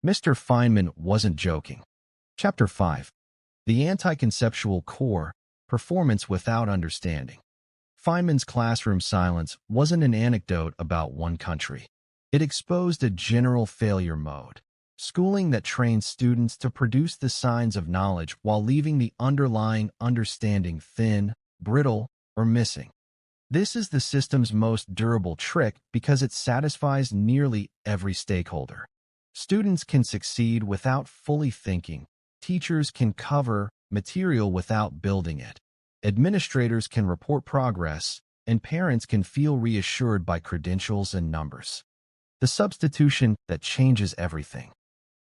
Mr. Feynman wasn't joking. Chapter 5. The Anti-Conceptual Core, Performance Without Understanding. Feynman's classroom silence wasn't an anecdote about one country. It exposed a general failure mode. Schooling that trains students to produce the signs of knowledge while leaving the underlying understanding thin, brittle, or missing. This is the system's most durable trick because it satisfies nearly every stakeholder. Students can succeed without fully thinking. Teachers can cover material without building it. Administrators can report progress, and parents can feel reassured by credentials and numbers. The substitution that changes everything.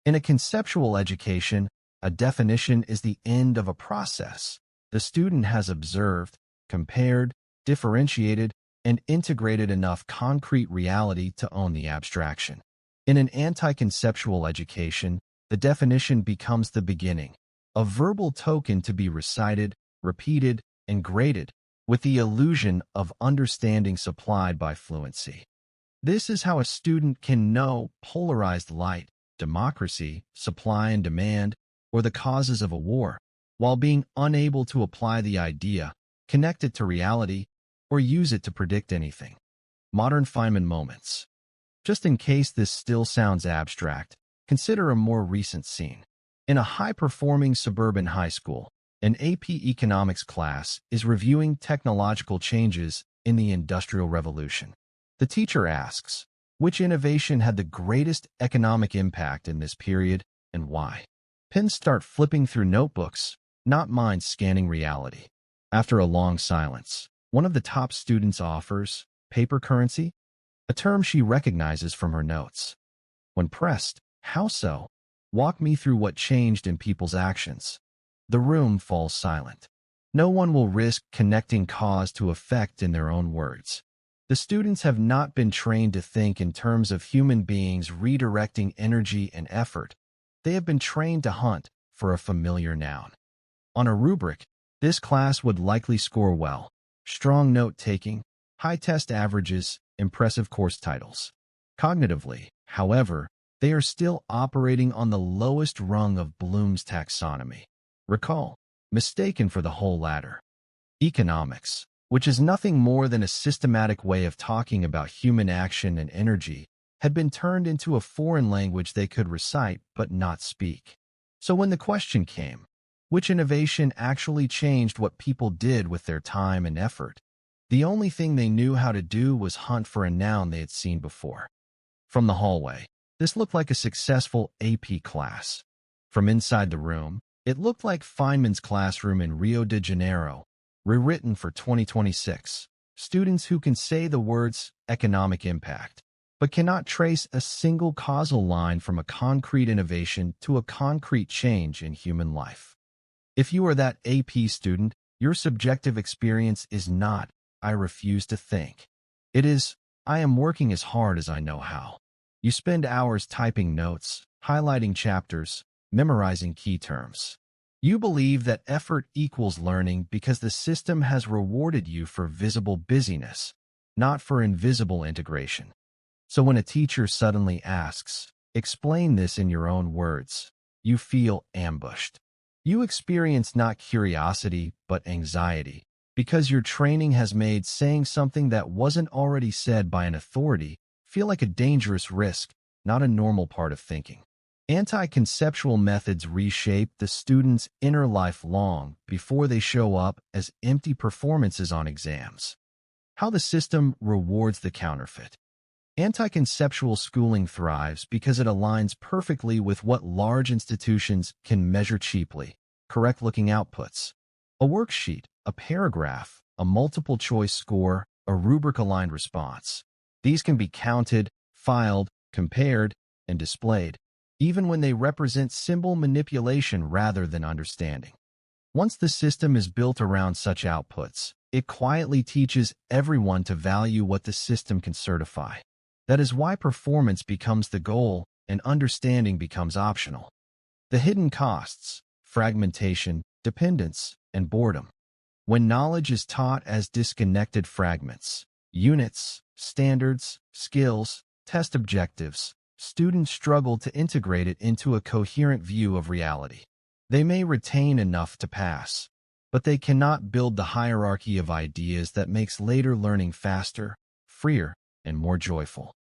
In a conceptual education, a definition is the end of a process. The student has observed, compared, differentiated, and integrated enough concrete reality to own the abstraction. In an anti-conceptual education, the definition becomes the beginning, a verbal token to be recited, repeated, and graded, with the illusion of understanding supplied by fluency. This is how a student can know polarized light, democracy, supply and demand, or the causes of a war, while being unable to apply the idea, connect it to reality, or use it to predict anything. Modern Feynman moments. Just in case this still sounds abstract, consider a more recent scene. In a high-performing suburban high school, an AP economics class is reviewing technological changes in the Industrial Revolution. The teacher asks, which innovation had the greatest economic impact in this period and why? Pens start flipping through notebooks, not minds scanning reality. After a long silence, one of the top students offers, paper currency, a term she recognizes from her notes. When pressed, how so? Walk me through what changed in people's actions. The room falls silent. No one will risk connecting cause to effect in their own words. The students have not been trained to think in terms of human beings redirecting energy and effort. They have been trained to hunt for a familiar noun. On a rubric, this class would likely score well. Strong note-taking, high test averages, impressive course titles. Cognitively, however, they are still operating on the lowest rung of Bloom's taxonomy. Recall, mistaken for the whole ladder. Economics, which is nothing more than a systematic way of talking about human action and energy, had been turned into a foreign language they could recite but not speak. So when the question came, which innovation actually changed what people did with their time and effort, the only thing they knew how to do was hunt for a noun they had seen before. From the hallway, this looked like a successful AP class. From inside the room, it looked like Feynman's classroom in Rio de Janeiro, rewritten for 2026. Students who can say the words economic impact, but cannot trace a single causal line from a concrete innovation to a concrete change in human life. If you are that AP student, your subjective experience is not, I refuse to think. It is, I am working as hard as I know how. You spend hours typing notes, highlighting chapters, memorizing key terms. You believe that effort equals learning because the system has rewarded you for visible busyness, not for invisible integration. So when a teacher suddenly asks, explain this in your own words, you feel ambushed. You experience not curiosity, but anxiety, because your training has made saying something that wasn't already said by an authority feel like a dangerous risk, not a normal part of thinking. Anti-conceptual methods reshape the student's inner life long before they show up as empty performances on exams. How the system rewards the counterfeit. Anti-conceptual schooling thrives because it aligns perfectly with what large institutions can measure cheaply: correct-looking outputs. A worksheet, a paragraph, a multiple-choice score, a rubric-aligned response. These can be counted, filed, compared, and displayed, even when they represent symbol manipulation rather than understanding. Once the system is built around such outputs, it quietly teaches everyone to value what the system can certify. That is why performance becomes the goal and understanding becomes optional. The hidden costs: fragmentation, dependence, and boredom. When knowledge is taught as disconnected fragments, units, standards, skills, test objectives, students struggle to integrate it into a coherent view of reality. They may retain enough to pass, but they cannot build the hierarchy of ideas that makes later learning faster, freer, and more joyful.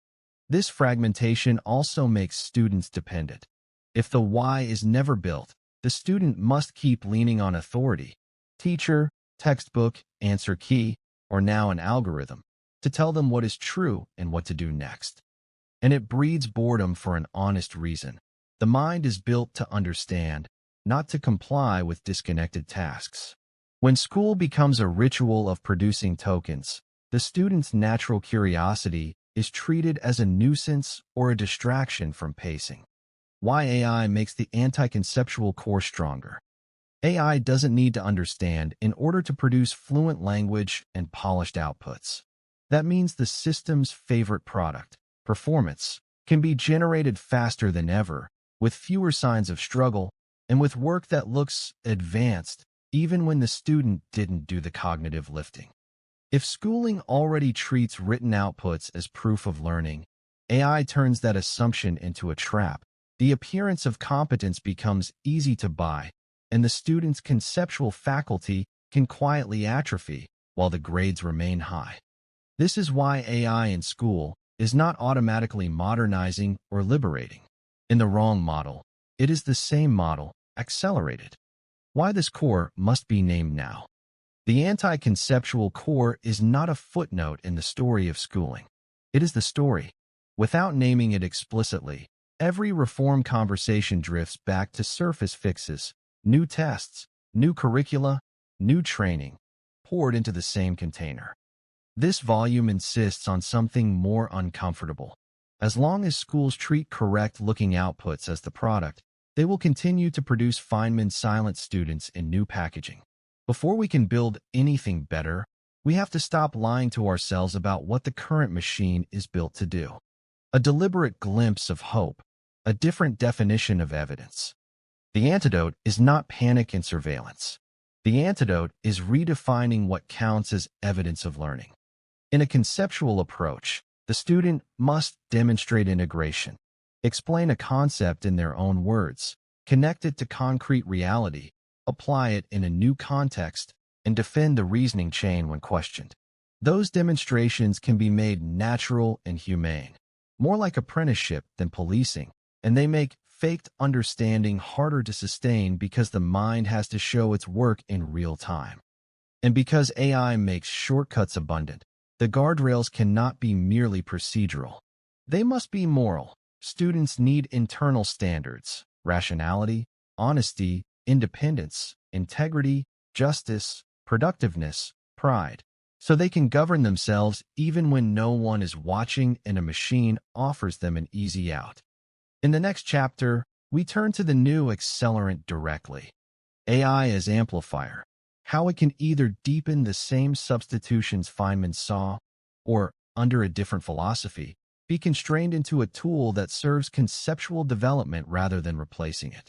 This fragmentation also makes students dependent. If the why is never built, the student must keep leaning on authority, teacher, textbook, answer key, or now an algorithm, to tell them what is true and what to do next. And it breeds boredom for an honest reason. The mind is built to understand, not to comply with disconnected tasks. When school becomes a ritual of producing tokens, the student's natural curiosity is treated as a nuisance or a distraction from pacing. Why AI makes the anti-conceptual core stronger. AI doesn't need to understand in order to produce fluent language and polished outputs. That means the system's favorite product, performance, can be generated faster than ever, with fewer signs of struggle, and with work that looks advanced, even when the student didn't do the cognitive lifting. If schooling already treats written outputs as proof of learning, AI turns that assumption into a trap. The appearance of competence becomes easy to buy, and the student's conceptual faculty can quietly atrophy while the grades remain high. This is why AI in school is not automatically modernizing or liberating. In the wrong model, it is the same model, accelerated. Why this core must be named now. The anti-conceptual core is not a footnote in the story of schooling. It is the story. Without naming it explicitly, every reform conversation drifts back to surface fixes, new tests, new curricula, new training, poured into the same container. This volume insists on something more uncomfortable. As long as schools treat correct-looking outputs as the product, they will continue to produce Feynman silent students in new packaging. Before we can build anything better, we have to stop lying to ourselves about what the current machine is built to do. A deliberate glimpse of hope, a different definition of evidence. The antidote is not panic and surveillance. The antidote is redefining what counts as evidence of learning. In a conceptual approach, the student must demonstrate integration, explain a concept in their own words, connect it to concrete reality, apply it in a new context, and defend the reasoning chain when questioned. Those demonstrations can be made natural and humane, more like apprenticeship than policing, and they make faked understanding harder to sustain because the mind has to show its work in real time. And because AI makes shortcuts abundant, the guardrails cannot be merely procedural. They must be moral. Students need internal standards, rationality, honesty, independence, integrity, justice, productiveness, pride, so they can govern themselves even when no one is watching and a machine offers them an easy out. In the next chapter, we turn to the new accelerant directly. AI as amplifier, how it can either deepen the same substitutions Feynman saw, or, under a different philosophy, be constrained into a tool that serves conceptual development rather than replacing it.